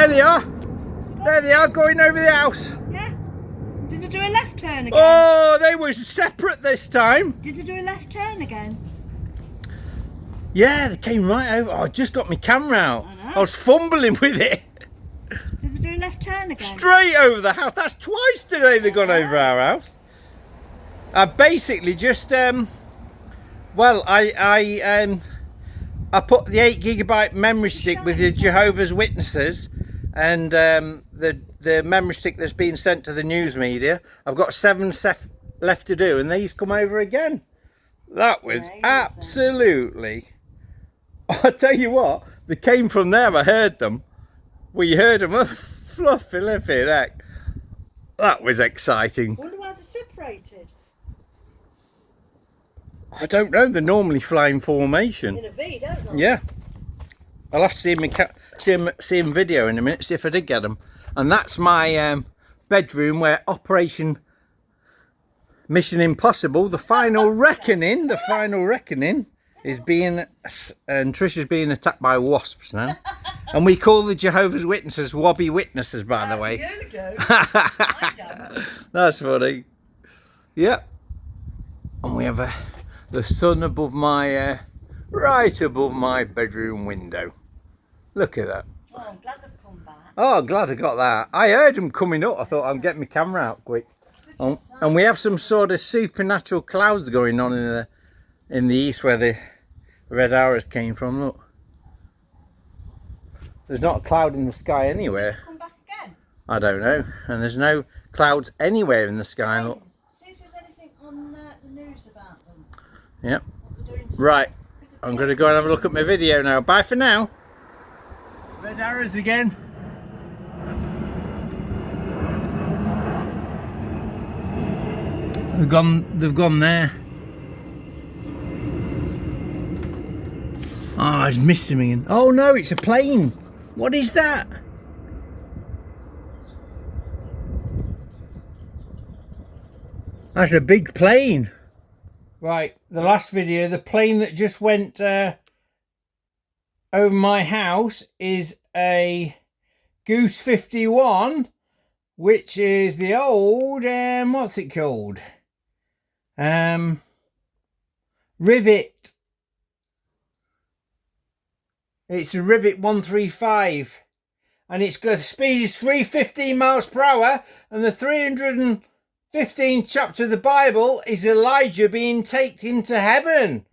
they are. There they are, going over the house. Yeah. Did they do a left turn again? Oh, they were separate this time. Did they do a left turn again? Yeah, they came right over. Oh, I just got my camera out. I was fumbling with it. Did they do a left turn again? Straight over the house. That's twice today they've gone over our house. I basically just well, I put the 8GB memory stick with the Jehovah's Witnesses, and the memory stick that's been sent to the news media. I've got 7 left to do, and these come over again. That was absolutely. I tell you what, they came from there. I heard them. We heard them. Fluffy, heck. That was exciting. I wonder why they're separated. I don't know. They're normally fly in formation. In a V, don't they? Yeah. I'll have to see him video in a minute, see if I did get them. And that's my bedroom where Operation Mission Impossible, the final reckoning, is being, and Trisha's being attacked by wasps now. And we call the Jehovah's Witnesses Wobby Witnesses, by the way. You do. I don't. That's funny. Yep. And we have the sun above my, right above my bedroom window. Look at that. Oh, I'm glad they've come back. Oh, glad I got that. I heard them coming up. I thought I'd get my camera out quick. And we have some sort of supernatural clouds going on in the east where the red arrows came from. Look, there's not a cloud in the sky anywhere. Come back again. I don't know. And there's no clouds anywhere in the sky. Look. See if there's anything on the news about them. Yep. Right. I'm going to go and have a look at my video now. Bye for now. Red arrows again. They've gone there. Oh, I just missed him again. Oh no, it's a plane. What is that? That's a big plane. Right, the last video, the plane that just went over my house is a Goose 51, which is the old, what's it called? Rivet. It's a Rivet 135, and it's got the speed is 315 miles per hour, and the 315th chapter of the Bible is Elijah being taken into heaven.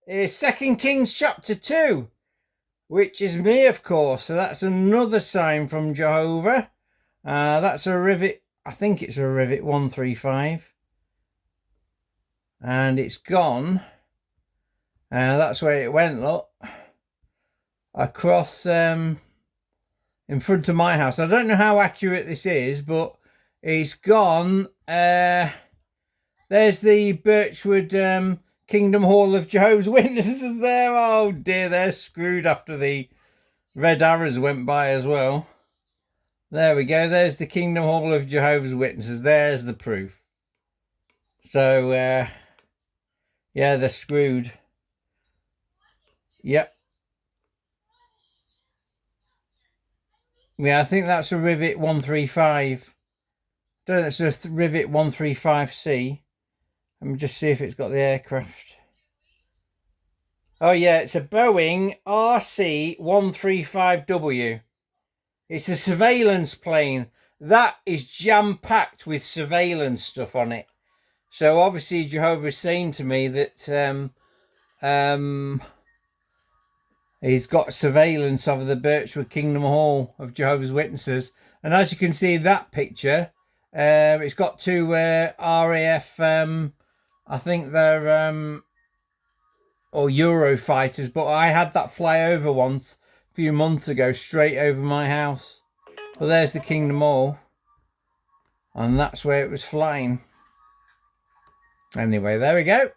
It's 2 Kings chapter 2, which is me, of course. So that's another sign from Jehovah. That's a Rivet, I think it's a Rivet 135. And it's gone. That's where it went, look. Across in front of my house. I don't know how accurate this is, but it's gone. There's the Birchwood Kingdom Hall of Jehovah's Witnesses there. Oh dear, they're screwed after the red arrows went by as well. There we go. There's the Kingdom Hall of Jehovah's Witnesses. There's the proof. So, yeah, they're screwed. Yep. Yeah, I think that's a Rivet 135. Don't know, it's a Rivet 135C. Let me just see if it's got the aircraft. Oh yeah, it's a Boeing RC-135W. It's a surveillance plane. That is jam-packed with surveillance stuff on it. So obviously Jehovah's saying to me that he's got surveillance of the Birchwood Kingdom Hall of Jehovah's Witnesses. And as you can see that picture, it's got 2 RAF, I think they're or Eurofighters, but I had that fly over once a few months ago, straight over my house. Well, there's the Kingdom Hall, and that's where it was flying. Anyway, there we go.